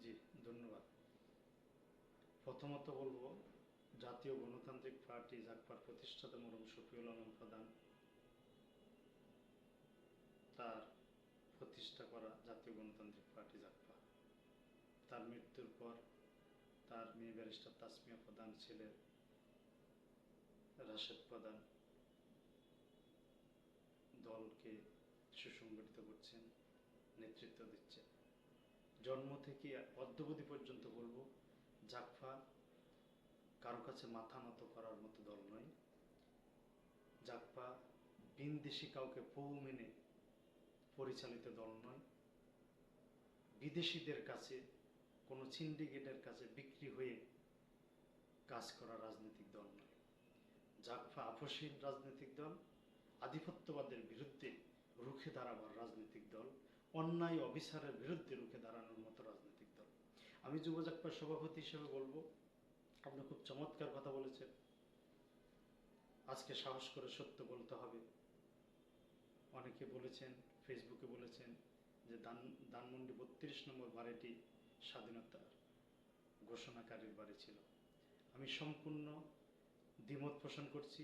জি, ধন্যবাদ। প্রথমত বলবো, জাতীয় গণতান্ত্রিক পার্টি জাগপার প্রতিষ্ঠাতা মরহুম শফিউল আলম প্রধান তার প্রতিষ্ঠা করা জাতীয় গণতান্ত্রিক পার্টি জাগপা, তার মৃত্যুর পর তার মেয়ে ব্যারিস্টার তাসমিয়া প্রধান, ছেলে রাশেদ প্রধান দলকে সুসংগঠিত করছেন, নেতৃত্ব দিচ্ছেন। জন্ম থেকে অদ্যাবধি পর্যন্ত বলবো, জাগপা কারো কাছে মাথা নত করার মতো দল নয়। জাগপা ভিনদেশি কাউকে পৌ মেনে পরিচালিত দল নয়। বিদেশিদের কাছে কোনো সিন্ডিকেটের কাছে বিক্রি হয়ে কাজ করা রাজনৈতিক দল নয়। জাগপা আপোষহীন রাজনৈতিক দল, আধিপত্যবাদের বিরুদ্ধে রুখে দাঁড়াবার রাজনৈতিক দল, অন্যায় অবিচারের বিরুদ্ধে রুখে দাঁড়ানোর মতো রাজনৈতিক দল। আমি যুব জাগপার সভাপতি হিসেবে বলবো, আপনি খুব চমৎকার কথা বলেছেন। আজকে সাহস করে সত্য বলতে হবে। অনেকে বলেছেন, ফেসবুকে বলেছেন যে ধানমন্ডি 32 নম্বর বাড়িটি স্বাধীনতার ঘোষণাকারীর বাড়ি ছিল। আমি সম্পূর্ণ দ্বিমত পোষণ করছি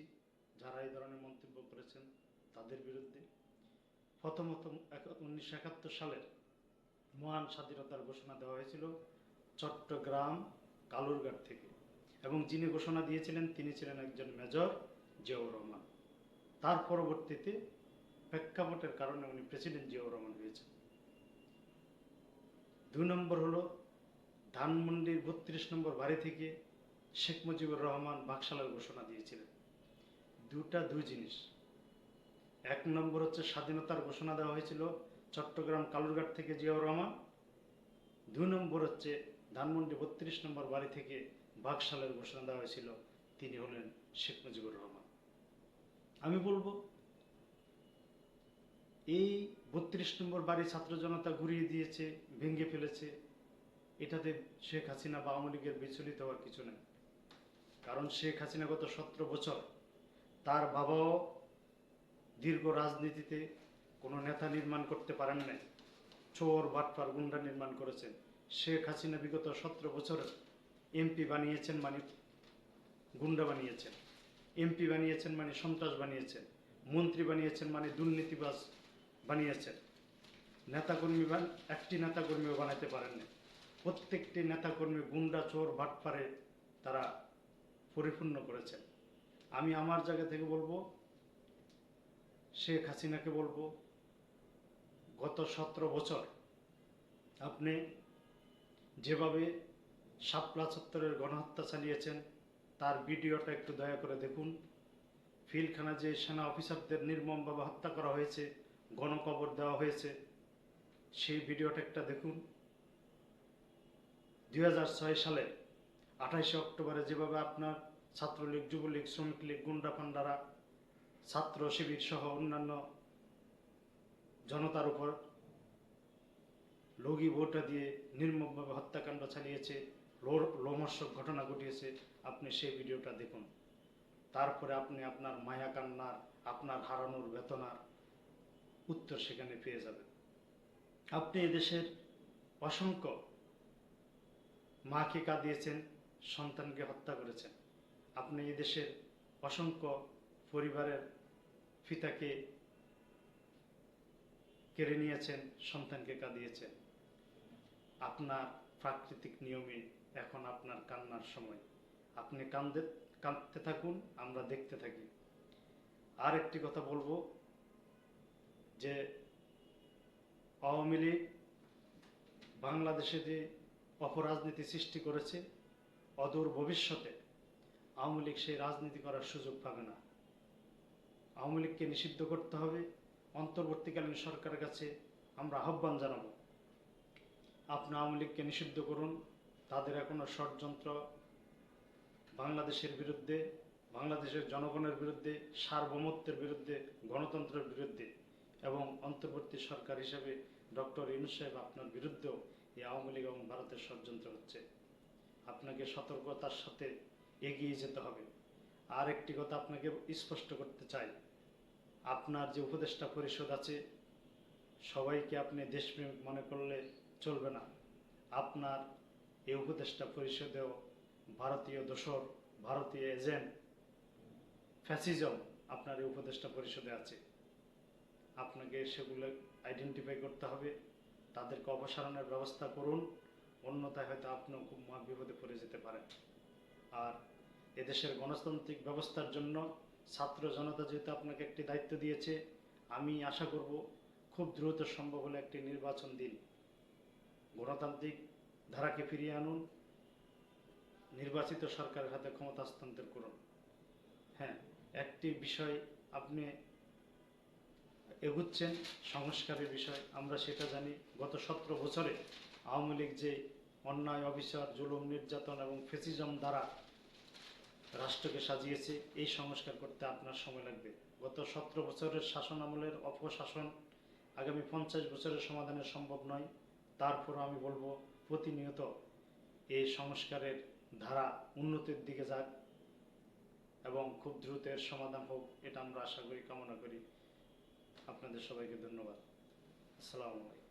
যারা এই ধরনের মন্তব্য করেছেন তাদের বিরুদ্ধে। প্রথমত 1971 সালের মহান স্বাধীনতার ঘোষণা দেওয়া হয়েছিল চট্টগ্রাম কালুরঘাট থেকে, এবং যিনি ঘোষণা দিয়েছিলেন তিনি ছিলেন একজন মেজর জিয়াউর রহমান। তার পরবর্তীতে প্রেক্ষাপটের কারণে উনি প্রেসিডেন্ট জিয়াউর রহমান হয়েছেন। 2 নম্বর হলো, ধানমন্ডির 32 নম্বর বাড়ি থেকে শেখ মুজিবুর রহমান বাকশালের ঘোষণা দিয়েছিলেন। দুই জিনিস। 1 নম্বর হচ্ছে স্বাধীনতার ঘোষণা দেওয়া হয়েছিল চট্টগ্রাম কালুরঘাট থেকে জিয়াউর রহমান। 2 নম্বর হচ্ছে ধানমন্ডি 32 নম্বর বাড়ি থেকে বাকশালের ঘোষণা দেওয়া হয়েছিল, তিনি হলেন শেখ মুজিবুর রহমান। আমি বলবো, এই 32 নম্বর বাড়ি ছাত্র জনতা ঘুরিয়ে দিয়েছে, ভেঙে ফেলেছে, এটাতে শেখ হাসিনা বা আওয়ামী লীগের বিচলিত হওয়ার কিছু নেই। কারণ শেখ হাসিনা গত 17 বছর, তার বাবাও দীর্ঘ রাজনীতিতে কোনো নেতা নির্মাণ করতে পারেন নাই, চোর বাটপার গুন্ডা নির্মাণ করেছেন। শেখ হাসিনা বিগত 17 বছরে এমপি বানিয়েছেন মানে গুন্ডা বানিয়েছেন, এমপি বানিয়েছেন মানে সন্ত্রাস বানিয়েছেন, মন্ত্রী বানিয়েছেন মানে দুর্নীতিবাজ বানিয়েছেন। নেতাকর্মী একটি নেতাকর্মীও বানাইতে পারেননি। প্রত্যেকটি নেতাকর্মী গুন্ডা চোর বাটপারে তারা পরিপূর্ণ করেছেন। আমি আমার জায়গা থেকে বলবো, শেখ হাসিনাকে বলবো, গত 17 বছর আপনি যেভাবে শাপলা চত্বরের গণহত্যা চালিয়েছেন তার ভিডিওটা একটু দয়া করে দেখুন। ফিলখানা যে সেনা অফিসারদের নির্মমভাবে হত্যা করা হয়েছে, গণকবর দেওয়া হয়েছে, সেই ভিডিওটা একটা দেখুন। 2006 সালে 28 অক্টোবরে যেভাবে আপনার ছাত্রলীগ, যুবলীগ, শ্রমিক লীগ, গুন্ডা পান্ডারা, ছাত্র শিবির সহ অন্যান্য জনতার উপর লগি ভোটা দিয়ে নির্মমভাবে হত্যাকাণ্ড চালিয়েছে, লোমহর্ষক ঘটনা ঘটিয়েছে, আপনি সেই ভিডিওটা দেখুন। তারপরে আপনি আপনার মায়া কান্নার, আপনার হারানোর বেদনার উত্তর সেখানে পেয়ে যাবেন। আপনি এদেশের অসংখ্য মাকে কাঁদিয়েছেন, সন্তানকে হত্যা করেছেন। আপনি এদেশের অসংখ্য পরিবারের পিতাকে কেড়ে নিয়েছেন, সন্তানকে কাঁদিয়েছেন। আপনার প্রাকৃতিক নিয়মে এখন আপনার কান্নার সময়। আপনি কাঁদতে থাকুন, আমরা দেখতে থাকি। আর একটি কথা বলবো যে আওয়ামী লীগ বাংলাদেশে যে অপরাজনীতি সৃষ্টি করেছে, অদূর ভবিষ্যতে আওয়ামী লীগ সেই রাজনীতি করার সুযোগ পাবে না। আওয়ামী লীগকে নিষিদ্ধ করতে হবে। অন্তর্বর্তীকালীন সরকারের কাছে আমরা আহ্বান জানাবো, আপনি আওয়ামী লীগকে নিষিদ্ধ করুন। তাদের এখনো ষড়যন্ত্র বাংলাদেশের বিরুদ্ধে, বাংলাদেশের জনগণের বিরুদ্ধে, সার্বভৌমত্বের বিরুদ্ধে, গণতন্ত্রের বিরুদ্ধে, এবং অন্তর্বর্তী সরকার হিসেবে ডক্টর ইউনূস সাহেব আপনার বিরুদ্ধেও এই আওয়ামী লীগ এবং ভারতের ষড়যন্ত্র হচ্ছে। আপনাকে সতর্কতার সাথে এগিয়ে যেতে হবে। আর একটি কথা আপনাকে স্পষ্ট করতে চাই, আপনার যে উপদেষ্টা পরিষদ আছে, সবাইকে আপনি দেশপ্রেমিক মনে করলে চলবে না। আপনার এই উপদেষ্টা পরিষদেও ভারতীয় দোসর, ভারতীয় এজেন্ট, ফ্যাসিজম আপনার এই উপদেষ্টা পরিষদে আছে। আপনাকে সেগুলো আইডেন্টিফাই করতে হবে, তাদেরকে অপসারণের ব্যবস্থা করুন, অন্যথায় হয়তো আপনিও খুব মহা বিপদে পড়ে যেতে পারেন। আর এদেশের গণতান্ত্রিক ব্যবস্থার জন্য ছাত্র জনতা যেহেতু আপনাকে একটি দায়িত্ব দিয়েছে, আমি আশা করব খুব দ্রুত সম্ভব হলে একটি নির্বাচন দিন, গণতান্ত্রিক ধারাকে ফিরিয়ে আনুন, নির্বাচিত সরকারের হাতে ক্ষমতা হস্তান্তর করুন। হ্যাঁ, একটি বিষয় আপনি এগুচ্ছেন, সংস্কারের বিষয়, আমরা সেটা জানি। গত 17 বছরে আওয়ামী লীগ যে অন্যায়, অবিচার, জুলুম, নির্যাতন এবং ফ্যাসিজম দ্বারা রাষ্ট্রকে সাজিয়েছে, এই সংস্কার করতে আপনার সময় লাগবে। গত 17 বছরের শাসন আমলের অপশাসন আগামী 50 বছরের সমাধানে সম্ভব নয়। তারপরও আমি বলবো প্রতিনিয়ত এই সংস্কারের ধারা উন্নতির দিকে যাক এবং খুব দ্রুত এর সমাধান হোক, এটা আমরা আশা করি, কামনা করি। আপনাদের সবাইকে ধন্যবাদ। আসসালামু আলাইকুম।